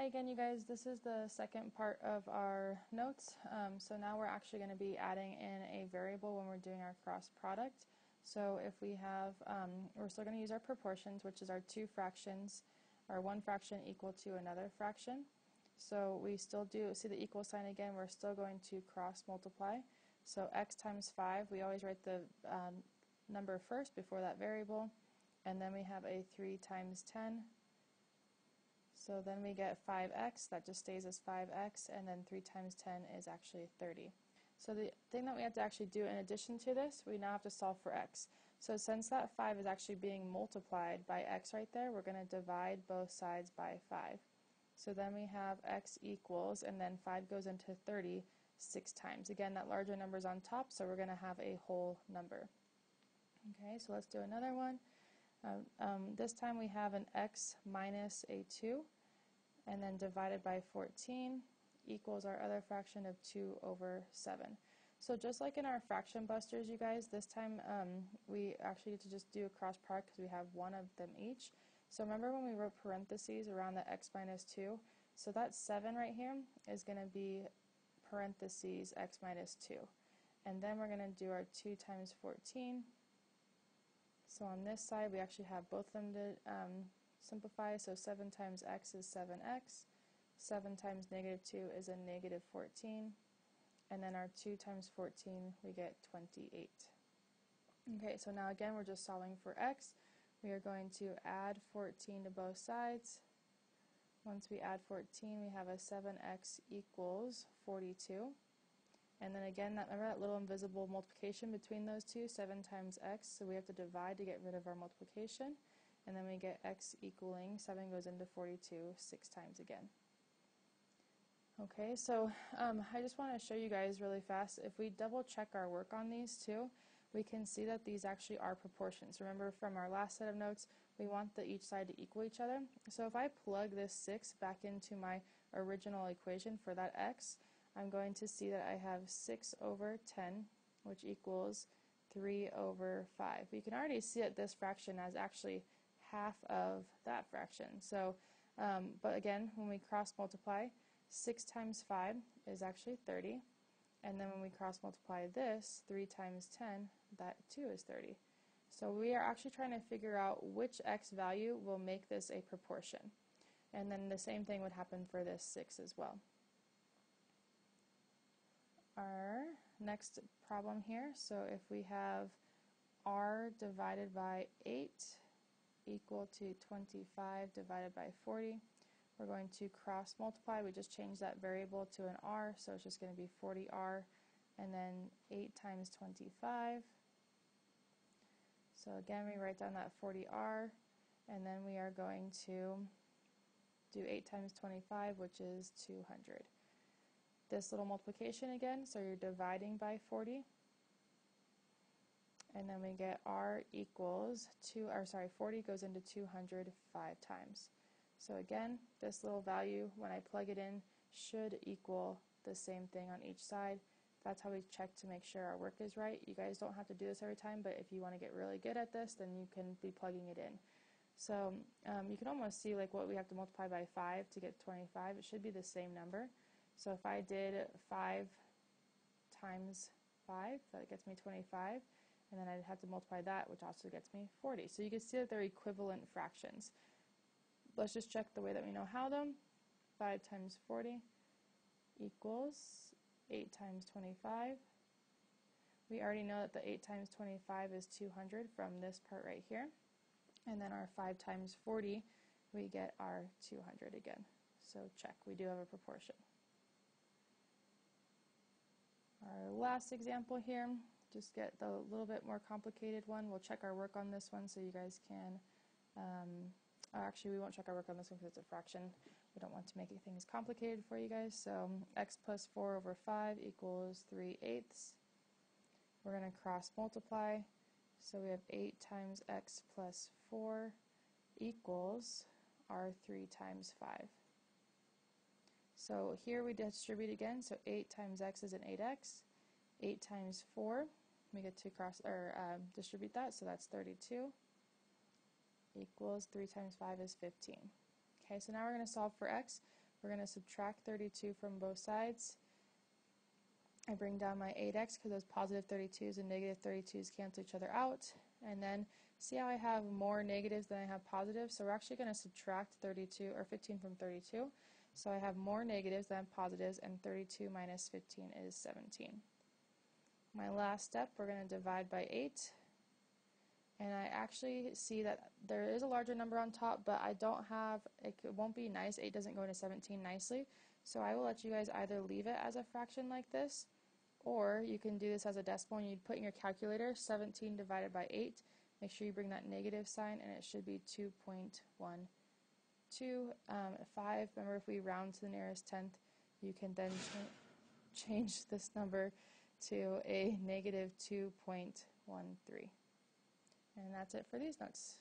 again, you guys. This is the second part of our notes. So now we're actually going to be adding in a variable when we're doing our cross product. So if we have, we're still going to use our proportions, which is our two fractions, our one fraction equal to another fraction. So we still do, see the equal sign again, we're still going to cross multiply. So x times 5, we always write the number first before that variable. And then we have a 3 times 10. So then we get 5x, that just stays as 5x, and then 3 times 10 is actually 30. So the thing that we have to actually do in addition to this, we now have to solve for x. So since that 5 is actually being multiplied by x right there, we're going to divide both sides by 5. So then we have x equals, and then 5 goes into 30 6 times. Again, that larger number is on top, so we're going to have a whole number. Okay, so let's do another one. This time we have an x minus a 2, and then divided by 14 equals our other fraction of 2 over 7. So just like in our fraction busters, you guys, this time we actually get to just do a cross product because we have one of them each. So remember when we wrote parentheses around the x minus 2? So that 7 right here is going to be parentheses x minus 2. And then we're going to do our 2 times 14. So on this side we actually have both of them to simplify. So 7 times x is 7x. 7 times negative 2 is a negative 14. And then our 2 times 14, we get 28. Okay, so now again we're just solving for x. We are going to add 14 to both sides. Once we add 14, we have a 7x equals 42. And then again, remember that little invisible multiplication between those two, 7 times x, so we have to divide to get rid of our multiplication. And then we get x equaling, 7 goes into 42 6 times again. Okay, so I just want to show you guys really fast, if we double check our work on these two, we can see that these actually are proportions. Remember from our last set of notes, we want each side to equal each other. So if I plug this 6 back into my original equation for that x, I'm going to see that I have 6 over 10, which equals 3 over 5. You can already see that this fraction as actually half of that fraction. So, but again, when we cross multiply, 6 times 5 is actually 30. And then when we cross multiply this, 3 times 10, that too is 30. So we are actually trying to figure out which x value will make this a proportion. And then the same thing would happen for this 6 as well. Our next problem here, so if we have r divided by 8 equal to 25 divided by 40, we're going to cross multiply. We just changed that variable to an r, so it's just going to be 40r, and then 8 times 25. So again, we write down that 40r, and then we are going to do 8 times 25, which is 200. This little multiplication again, so you're dividing by 40, and then we get r equals 40 goes into 200 5 times. So again, this little value, when I plug it in, should equal the same thing on each side. That's how we check to make sure our work is right. You guys don't have to do this every time, but if you want to get really good at this, then you can be plugging it in. So you can almost see like what we have to multiply by 5 to get 25. It should be the same number. So if I did 5 times 5, that gets me 25, and then I'd have to multiply that, which also gets me 40. So you can see that they're equivalent fractions. Let's just check the way that we know how them. 5 times 40 equals 8 times 25. We already know that the 8 times 25 is 200 from this part right here. And then our 5 times 40, we get our 200 again. So check, we do have a proportion. Our last example here, just get the little bit more complicated one. We'll check our work on this one so you guys can, actually we won't check our work on this one because it's a fraction. We don't want to make things complicated for you guys. So x plus 4 over 5 equals 3/8. We're going to cross multiply. So we have 8 times x plus 4 equals our 3 times 5. So here we distribute again, so 8 times x is an 8x. 8 times 4, we get to distribute that, so that's 32, equals 3 times 5 is 15. Okay, so now we're going to solve for x. we're going to subtract 32 from both sides. I bring down my 8x because those positive 32s and negative 32s cancel each other out. And then see how I have more negatives than I have positives? So we're actually going to subtract 32 or 15 from 32. So I have more negatives than positives, and 32 minus 15 is 17. My last step, we're going to divide by 8. And I actually see that there is a larger number on top, but I don't have, it won't be nice. 8 doesn't go into 17 nicely. So I will let you guys either leave it as a fraction like this, or you can do this as a decimal, and you'd put in your calculator 17 divided by 8. Make sure you bring that negative sign, and it should be 2.125. Remember, if we round to the nearest tenth, you can then change this number to a negative 2.13. And that's it for these notes.